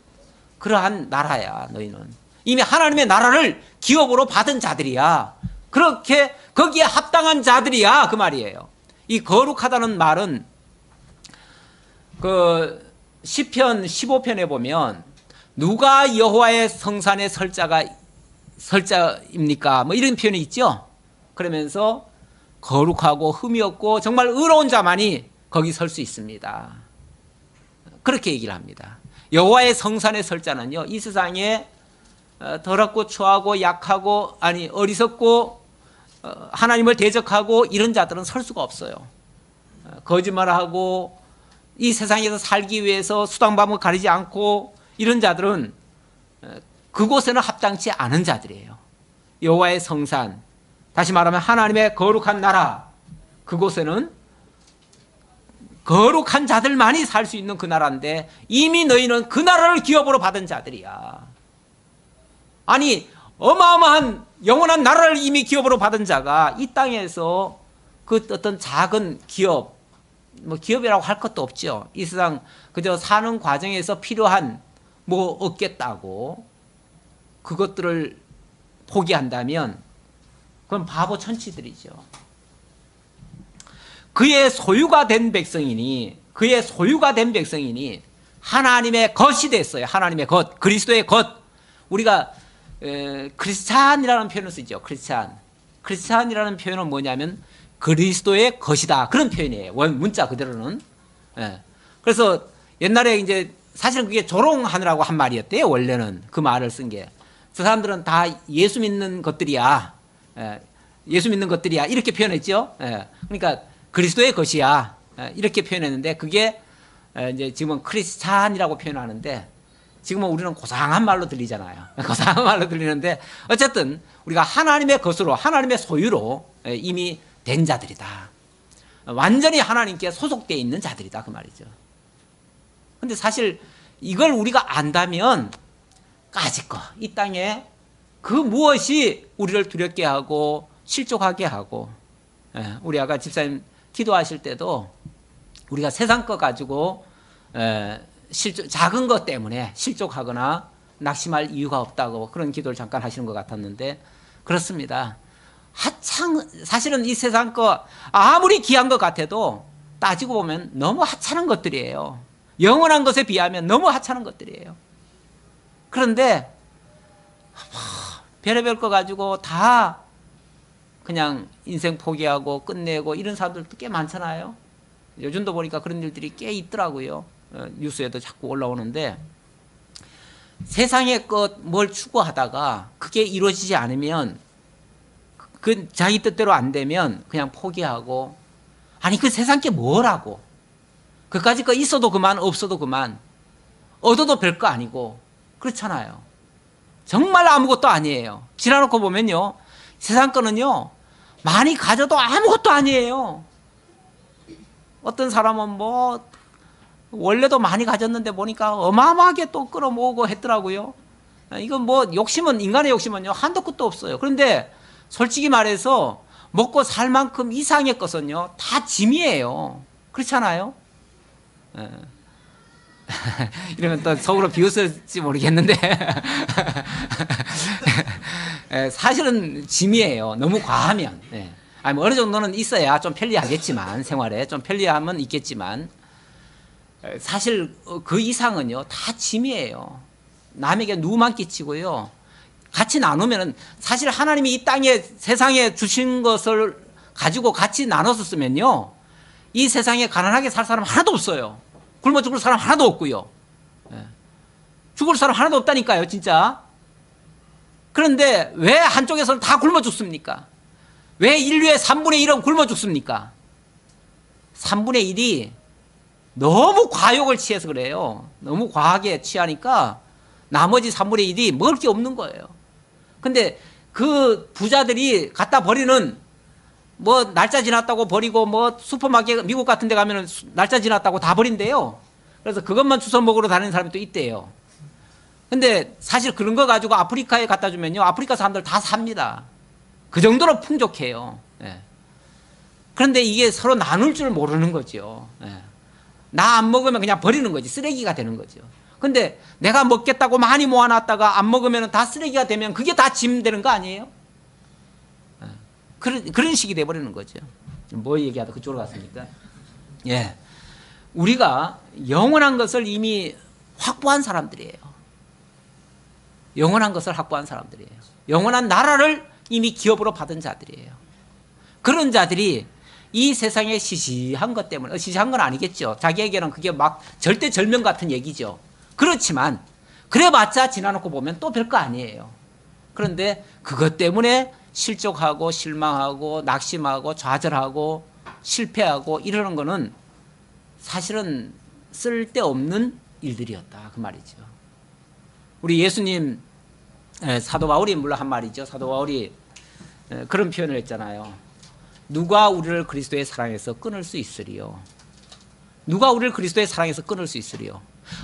그러한 나라야. 너희는 이미 하나님의 나라를 기업으로 받은 자들이야. 그렇게 거기에 합당한 자들이야, 그 말이에요. 이 거룩하다는 말은 그 시편 15편에 보면 누가 여호와의 성산에 설자입니까? 뭐 이런 표현이 있죠. 그러면서 거룩하고 흠이 없고 정말 의로운 자만이 거기 설 수 있습니다. 그렇게 얘기를 합니다. 여호와의 성산에 설 자는요, 이 세상에 더럽고 추하고 약하고 어리석고 하나님을 대적하고 이런 자들은 설 수가 없어요. 거짓말하고 이 세상에서 살기 위해서 수당방법 가리지 않고 이런 자들은 그곳에는 합당치 않은 자들이에요. 여호와의 성산, 다시 말하면 하나님의 거룩한 나라, 그곳에는 거룩한 자들만이 살 수 있는 그 나라인데 이미 너희는 그 나라를 기업으로 받은 자들이야. 아니, 어마어마한 영원한 나라를 이미 기업으로 받은 자가 이 땅에서 그 어떤 작은 기업, 뭐 기업이라고 할 것도 없죠. 이 세상 그저 사는 과정에서 필요한 뭐 얻겠다고 그것들을 포기한다면 그건 바보 천치들이죠. 그의 소유가 된 백성이니 하나님의 것이 됐어요. 하나님의 것, 그리스도의 것. 우리가 크리스찬이라는 표현을 쓰죠. 크리스찬이라는 표현은 뭐냐면 그리스도의 것이다, 그런 표현이에요. 문자 그대로는. 그래서 옛날에 이제 사실은 그게 조롱하느라고 한 말이었대요. 원래는 그 말을 쓴 게. 저 사람들은 다 예수 믿는 것들이야. 예수 믿는 것들이야. 이렇게 표현했죠. 그러니까 그리스도의 것이야. 이렇게 표현했는데 그게 이제 지금은 크리스찬이라고 표현하는데 지금은 우리는 고상한 말로 들리잖아요. 고상한 말로 들리는데 어쨌든 우리가 하나님의 것으로, 하나님의 소유로 이미 된 자들이다. 완전히 하나님께 소속되어 있는 자들이다, 그 말이죠. 근데 사실 이걸 우리가 안다면 까짓 거, 이 땅에 그 무엇이 우리를 두렵게 하고 실족하게 하고, 우리 아까 집사님 기도하실 때도 우리가 세상 거 가지고 작은 것 때문에 실족하거나 낙심할 이유가 없다고 그런 기도를 잠깐 하시는 것 같았는데, 그렇습니다. 사실은 이 세상 거 아무리 귀한 것 같아도 따지고 보면 너무 하찮은 것들이에요. 영원한 것에 비하면 너무 하찮은 것들이에요. 그런데 별의별 거 가지고 다 그냥 인생 포기하고 끝내고 이런 사람들도 꽤 많잖아요. 요즘도 보니까 그런 일들이 꽤 있더라고요. 뉴스에도 자꾸 올라오는데, 세상의 것 뭘 추구하다가 그게 이루어지지 않으면, 그 자기 뜻대로 안 되면 그냥 포기하고, 아니 그 세상 게 뭐라고, 그까짓 거 있어도 그만 없어도 그만, 얻어도 별거 아니고 그렇잖아요. 정말 아무것도 아니에요. 지나놓고 보면요, 세상 거는요 많이 가져도 아무것도 아니에요. 어떤 사람은 뭐 원래도 많이 가졌는데 보니까 어마어마하게 또 끌어모으고 했더라고요. 이건 뭐 욕심은, 인간의 욕심은요 한도 끝도 없어요. 그런데 솔직히 말해서 먹고 살 만큼 이상의 것은요 다 짐이에요. 그렇잖아요. 이러면 또 속으로 비웃을지 모르겠는데 사실은 짐이에요. 너무 과하면. 아니 뭐 어느 정도는 있어야 좀 편리하겠지만, 생활에 좀 편리함은 있겠지만, 사실 그 이상은요 다 짐이에요. 남에게 누만 끼치고요. 같이 나누면은, 사실 하나님이 이 땅에 세상에 주신 것을 가지고 같이 나눠서 쓰면요 이 세상에 가난하게 살 사람 하나도 없어요. 굶어 죽을 사람 하나도 없고요. 죽을 사람 하나도 없다니까요, 진짜. 그런데 왜 한쪽에서는 다 굶어 죽습니까? 왜 인류의 3분의 1은 굶어 죽습니까? 3분의 1이 너무 과욕을 취해서 그래요. 너무 과하게 취하니까 나머지 3분의 1이 먹을 게 없는 거예요. 근데 그 부자들이 갖다 버리는, 뭐 날짜 지났다고 버리고, 뭐 슈퍼마켓 미국 같은 데 가면은 날짜 지났다고 다 버린대요. 그래서 그것만 주워 먹으러 다니는 사람이 또 있대요. 근데 사실 그런 거 가지고 아프리카에 갖다 주면요 아프리카 사람들 다 삽니다. 그 정도로 풍족해요. 그런데 이게 서로 나눌 줄 모르는 거죠. 나 안 먹으면 그냥 버리는 거지, 쓰레기가 되는 거죠. 근데 내가 먹겠다고 많이 모아놨다가 안 먹으면 다 쓰레기가 되면 그게 다 짐 되는 거 아니에요? 그런 식이 돼버리는 거죠. 뭐 얘기하다 그쪽으로 갔습니까? 우리가 영원한 것을 이미 확보한 사람들이에요. 영원한 것을 확보한 사람들이에요. 영원한 나라를 이미 기업으로 받은 자들이에요. 그런 자들이 이 세상의 시시한 것 때문에, 시시한 건 아니겠죠. 자기에게는 그게 막 절대절명 같은 얘기죠. 그렇지만 그래봤자 지나놓고 보면 또 별거 아니에요. 그런데 그것 때문에 실족하고 실망하고 낙심하고 좌절하고 실패하고 이러는 거는 사실은 쓸데없는 일들이었다, 그 말이죠. 우리 예수님, 사도 바울이 물론 한 말이죠. 사도 바울이 그런 표현을 했잖아요. 누가 우리를 그리스도의 사랑에서 끊을 수 있으리요? 누가 우리를 그리스도의 사랑에서 끊을 수 있으리요?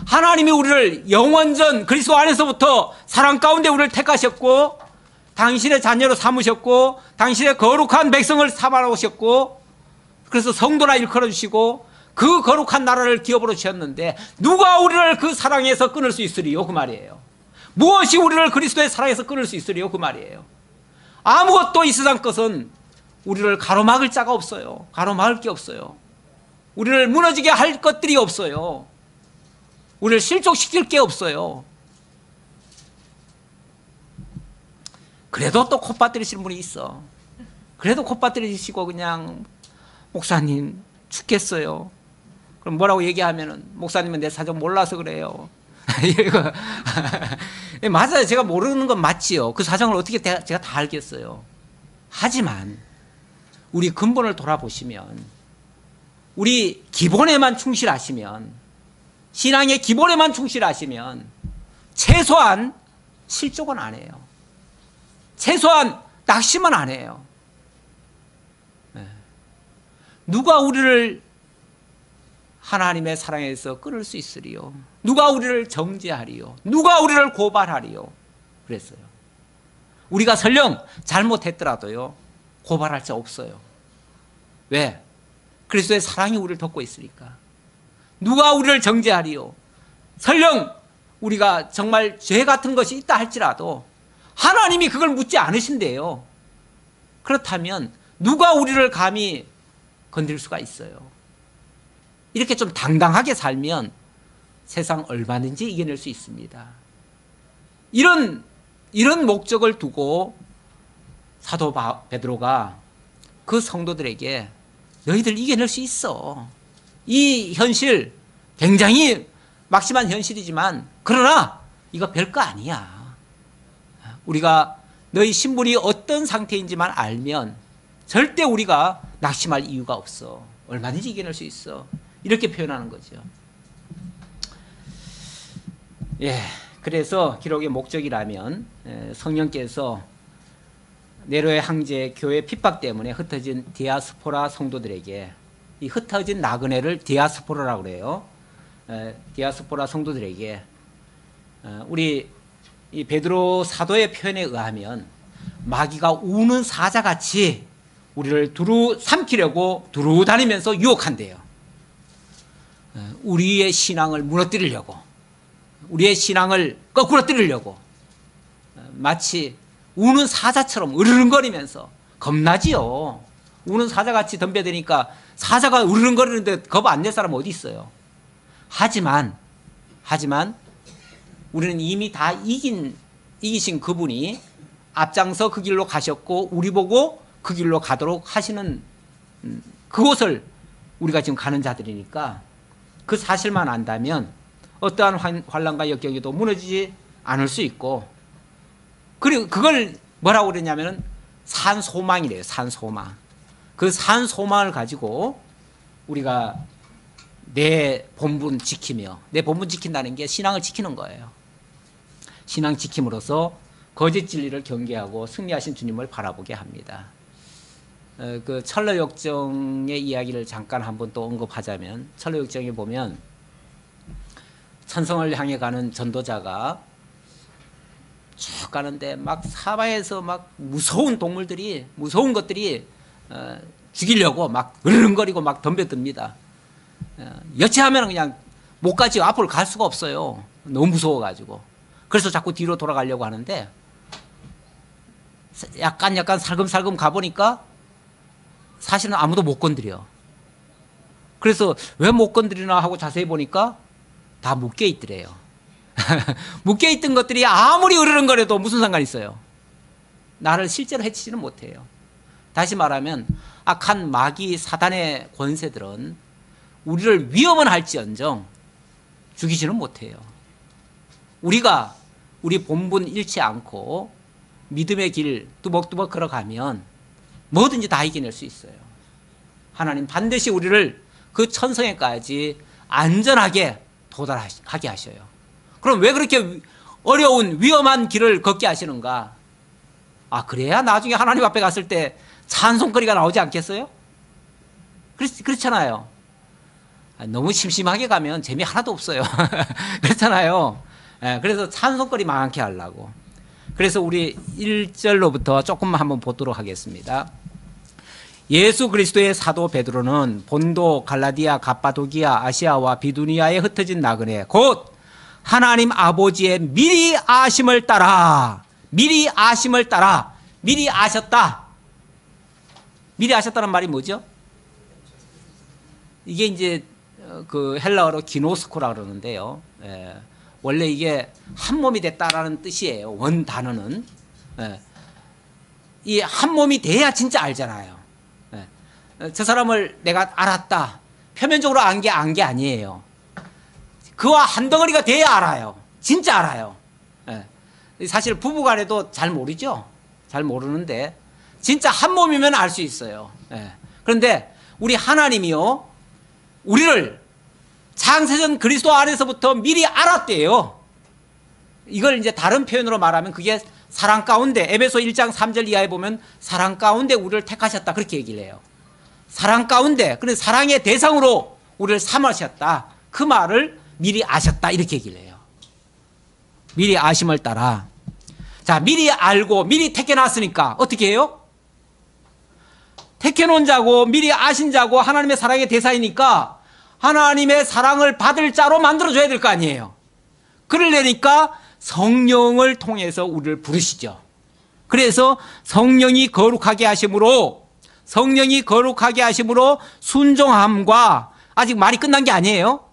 하나님이 우리를 영원전 그리스도 안에서부터 사랑 가운데 우리를 택하셨고, 당신의 자녀로 삼으셨고, 당신의 거룩한 백성을 삼아오셨고, 그래서 성도라 일컬어 주시고 그 거룩한 나라를 기업으로 주셨는데, 누가 우리를 그 사랑에서 끊을 수 있으리요? 그 말이에요. 무엇이 우리를 그리스도의 사랑에서 끊을 수 있으리요? 그 말이에요. 아무것도 이 세상 것은 우리를 가로막을 자가 없어요. 가로막을 게 없어요. 우리를 무너지게 할 것들이 없어요. 우리를 실족시킬 게 없어요. 그래도 또 콧바뜨리시는 분이 있어. 그래도 콧바뜨리시고 그냥 목사님 죽겠어요. 그럼 뭐라고 얘기하면은 목사님은 내 사정 몰라서 그래요. 맞아요. 제가 모르는 건 맞지요. 그 사정을 어떻게 제가 다 알겠어요. 하지만 우리 근본을 돌아보시면, 우리 기본에만 충실하시면, 신앙의 기본에만 충실하시면 최소한 실족은 안 해요. 최소한 낙심은 안 해요. 누가 우리를 하나님의 사랑에서 끊을 수 있으리요? 누가 우리를 정죄하리요? 누가 우리를 고발하리요? 그랬어요. 우리가 설령 잘못했더라도요, 고발할 자 없어요. 왜? 그리스도의 사랑이 우리를 덮고 있으니까. 누가 우리를 정죄하리요? 설령 우리가 정말 죄 같은 것이 있다 할지라도 하나님이 그걸 묻지 않으신대요. 그렇다면 누가 우리를 감히 건드릴 수가 있어요? 이렇게 좀 당당하게 살면 세상 얼마든지 이겨낼 수 있습니다. 이런 목적을 두고 사도 베드로가 그 성도들에게 너희들 이겨낼 수 있어. 이 현실 굉장히 막심한 현실이지만 그러나 이거 별거 아니야. 우리가 너희 신분이 어떤 상태인지만 알면 절대 우리가 낙심할 이유가 없어. 얼마든지 이겨낼 수 있어. 이렇게 표현하는 거죠. 예, 그래서 기록의 목적이라면 성령께서 네로의 황제 교회 핍박 때문에 흩어진 디아스포라 성도들에게, 이 흩어진 나그네를 디아스포라라고 그래요. 디아스포라 성도들에게 우리 이 베드로 사도의 표현에 의하면 마귀가 우는 사자같이 우리를 두루 삼키려고 두루 다니면서 유혹한대요. 우리의 신앙을 무너뜨리려고, 우리의 신앙을 거꾸로 뜨리려고 마치 우는 사자처럼 으르렁거리면서, 겁나지요. 우는 사자같이 덤벼드니까 사자가 으르렁거리는데 겁 안 낼 사람 어디 있어요. 하지만 우리는 이미 다 이기신 그분이 앞장서 그 길로 가셨고 우리 보고 그 길로 가도록 하시는 그곳을 우리가 지금 가는 자들이니까 그 사실만 안다면 어떠한 환난과 역경에도 무너지지 않을 수 있고, 그리고 그걸 뭐라고 그러냐면은 산소망이래요. 산소망. 그 산소망을 가지고 우리가 내 본분 지키며, 내 본분 지킨다는 게 신앙을 지키는 거예요. 신앙 지킴으로써 거짓 진리를 경계하고 승리하신 주님을 바라보게 합니다. 그 철로역정의 이야기를 잠깐 한번 또 언급하자면, 철로역정에 보면 천성을 향해 가는 전도자가 쭉 가는데 막 사방에서 막 무서운 것들이 죽이려고 막 으르렁거리고 막 덤벼듭니다. 여차하면 그냥 못 가지, 앞으로 갈 수가 없어요. 너무 무서워가지고. 그래서 자꾸 뒤로 돌아가려고 하는데 약간 살금살금 가보니까 사실은 아무도 못 건드려. 그래서 왜 못 건드리나 하고 자세히 보니까 다 묶여 있더래요. 묶여 있던 것들이 아무리 으르렁거려도 무슨 상관이 있어요? 나를 실제로 해치지는 못해요. 다시 말하면 악한 마귀 사단의 권세들은 우리를 위협은 할지언정 죽이지는 못해요. 우리가 우리 본분 잃지 않고 믿음의 길 뚜벅뚜벅 걸어가면 뭐든지 다 이겨낼 수 있어요. 하나님 반드시 우리를 그 천성에까지 안전하게 도달하게 하셔요. 그럼 왜 그렇게 어려운 위험한 길을 걷게 하시는가? 그래야 나중에 하나님 앞에 갔을 때 찬송거리가 나오지 않겠어요? 그렇잖아요. 너무 심심하게 가면 재미 하나도 없어요. 그렇잖아요. 그래서 찬송거리 많게 하려고. 그래서 우리 1절로부터 조금만 한번 보도록 하겠습니다. 예수 그리스도의 사도 베드로는 본도, 갈라디아, 갑바도기아, 아시아와 비두니아에 흩어진 나그네 곧 하나님 아버지의 미리 아심을 따라, 미리 아셨다. 미리 아셨다는 말이 뭐죠? 이게 이제 그 헬라어로 기노스코라 그러는데요. 원래 이게 한 몸이 됐다라는 뜻이에요. 원 단어는. 이 한 몸이 돼야 진짜 알잖아요. 저 사람을 내가 알았다. 표면적으로 안 게 아니에요. 그와 한 덩어리가 돼야 알아요. 진짜 알아요. 사실 부부간에도 잘 모르죠. 잘 모르는데 진짜 한 몸이면 알 수 있어요. 그런데 우리 하나님이요, 우리를 창세전 그리스도 안에서부터 미리 알았대요. 이걸 이제 다른 표현으로 말하면 그게 사랑 가운데, 에베소 1장 3절 이하에 보면 사랑 가운데 우리를 택하셨다, 그렇게 얘기를 해요. 사랑 가운데, 그래서 사랑의 대상으로 우리를 삼으셨다, 그 말을 미리 아셨다, 이렇게 얘기를 해요. 미리 아심을 따라. 자, 미리 알고 미리 택해놨으니까 어떻게 해요? 택해놓은 자고 미리 아신 자고 하나님의 사랑의 대상이니까 하나님의 사랑을 받을 자로 만들어줘야 될 거 아니에요. 그러려니까 성령을 통해서 우리를 부르시죠. 그래서 성령이 거룩하게 하심으로 순종함과, 아직 말이 끝난 게 아니에요.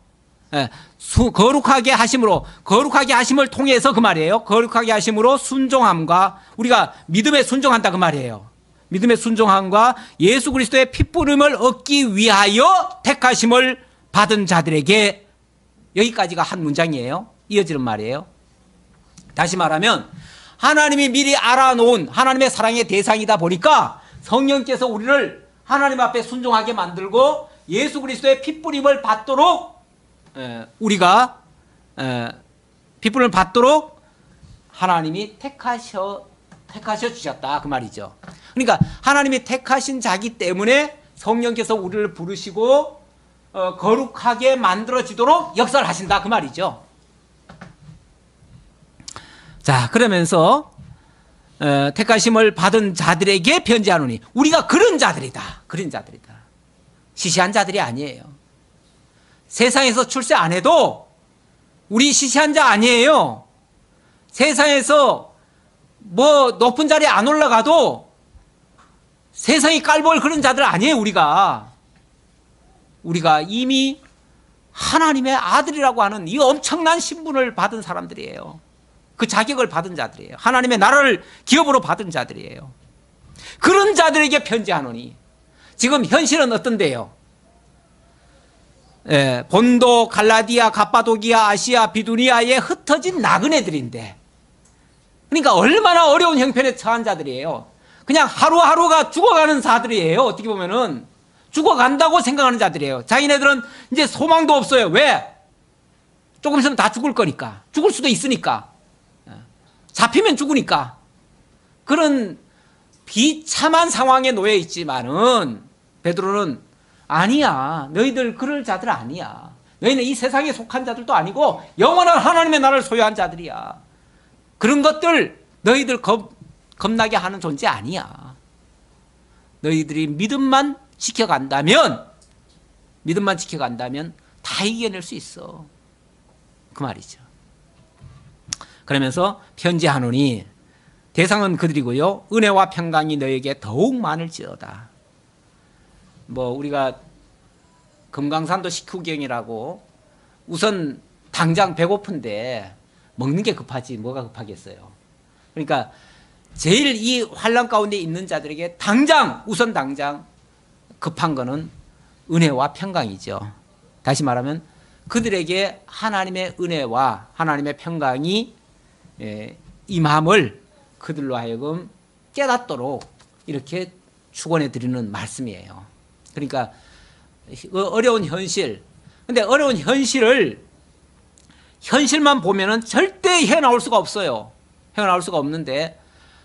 거룩하게 하심을 통해서 그 말이에요. 거룩하게 하심으로 순종함과, 우리가 믿음에 순종한다 그 말이에요. 믿음의 순종함과 예수 그리스도의 핏부름을 얻기 위하여 택하심을 받은 자들에게, 여기까지가 한 문장이에요. 이어지는 말이에요. 다시 말하면 하나님이 미리 알아놓은 하나님의 사랑의 대상이다 보니까 성령께서 우리를 하나님 앞에 순종하게 만들고 예수 그리스도의 핏부림을 받도록, 우리가 핏부림을 받도록 하나님이 택하셔 주셨다 그 말이죠. 그러니까 하나님이 택하신 자기 때문에 성령께서 우리를 부르시고 거룩하게 만들어지도록 역사를 하신다 그 말이죠. 자, 그러면서 택하심을 받은 자들에게 편지하노니, 우리가 그런 자들이다. 시시한 자들이 아니에요. 세상에서 출세 안 해도 우리 시시한 자 아니에요. 세상에서 뭐 높은 자리에 안 올라가도 세상이 깔볼 그런 자들 아니에요. 우리가 이미 하나님의 아들이라고 하는 이 엄청난 신분을 받은 사람들이에요. 그 자격을 받은 자들이에요. 하나님의 나라를 기업으로 받은 자들이에요. 그런 자들에게 편지하노니, 지금 현실은 어떤데요? 본도, 갈라디아, 갑바도기아, 아시아, 비두니아에 흩어진 나그네들인데, 그러니까 얼마나 어려운 형편에 처한 자들이에요. 그냥 하루하루가 죽어가는 자들이에요. 어떻게 보면은 죽어간다고 생각하는 자들이에요. 자기네들은 이제 소망도 없어요. 왜? 조금 있으면 다 죽을 거니까. 죽을 수도 있으니까. 잡히면 죽으니까. 그런 비참한 상황에 놓여 있지만은 베드로는, 아니야, 너희들 그럴 자들 아니야. 너희는 이 세상에 속한 자들도 아니고 영원한 하나님의 나라를 소유한 자들이야. 그런 것들 너희들 겁나게 하는 존재 아니야. 너희들이 믿음만 지켜간다면 다 이겨낼 수 있어. 그 말이죠. 그러면서 편지하노니, 대상은 그들이고요. 은혜와 평강이 너에게 더욱 많을지어다. 뭐 우리가 금강산도 식후경이라고, 우선 당장 배고픈데 먹는 게 급하지 뭐가 급하겠어요. 그러니까 제일 이 환난 가운데 있는 자들에게 우선 당장 급한 거는 은혜와 평강이죠. 다시 말하면 그들에게 하나님의 은혜와 하나님의 평강이 임함을 그들로 하여금 깨닫도록 이렇게 축원해 드리는 말씀이에요. 그러니까 어려운 현실, 근데 어려운 현실만 보면은 절대 헤어나올 수가 없어요. 헤어나올 수가 없는데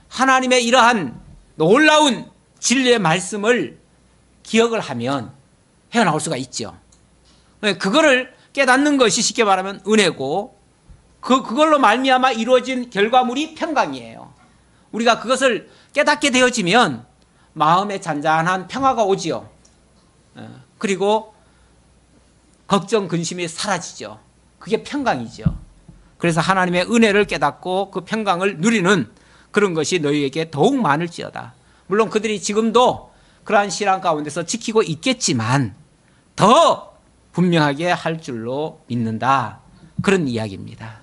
하나님의 이러한 놀라운 진리의 말씀을 기억을 하면 헤어나올 수가 있죠. 그거를 깨닫는 것이 쉽게 말하면 은혜고, 그걸로 말미암아 이루어진 결과물이 평강이에요. 우리가 그것을 깨닫게 되어지면 마음에 잔잔한 평화가 오지요. 그리고 걱정, 근심이 사라지죠. 그게 평강이죠. 그래서 하나님의 은혜를 깨닫고 그 평강을 누리는 그런 것이 너희에게 더욱 많을지어다. 물론 그들이 지금도 그러한 신앙 가운데서 지키고 있겠지만 더 분명하게 할 줄로 믿는다. 그런 이야기입니다.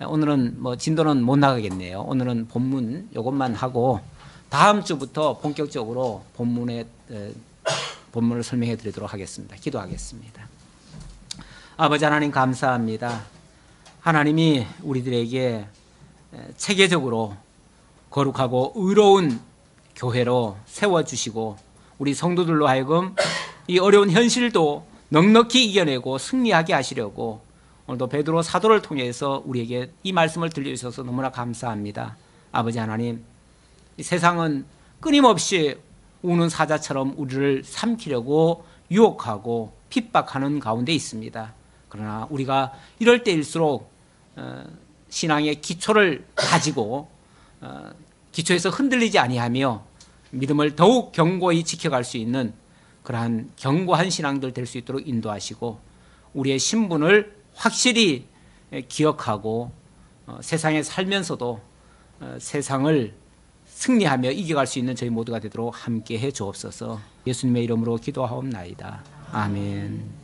오늘은 뭐 진도는 못 나가겠네요. 오늘은 본문 이것만 하고 다음 주부터 본격적으로 본문을 설명해 드리도록 하겠습니다. 기도하겠습니다. 아버지 하나님 감사합니다. 하나님이 우리들에게 체계적으로 거룩하고 의로운 교회로 세워주시고 우리 성도들로 하여금 이 어려운 현실도 넉넉히 이겨내고 승리하게 하시려고 오늘도 베드로 사도를 통해서 우리에게 이 말씀을 들려주셔서 너무나 감사합니다. 아버지 하나님, 이 세상은 끊임없이 우는 사자처럼 우리를 삼키려고 유혹하고 핍박하는 가운데 있습니다. 그러나 우리가 이럴 때일수록 신앙의 기초를 가지고 기초에서 흔들리지 아니하며 믿음을 더욱 견고히 지켜갈 수 있는 그러한 견고한 신앙들 될 수 있도록 인도하시고 우리의 신분을 확실히 기억하고 세상에 살면서도 세상을 승리하며 이겨갈 수 있는 저희 모두가 되도록 함께해 주옵소서. 예수님의 이름으로 기도하옵나이다. 아멘.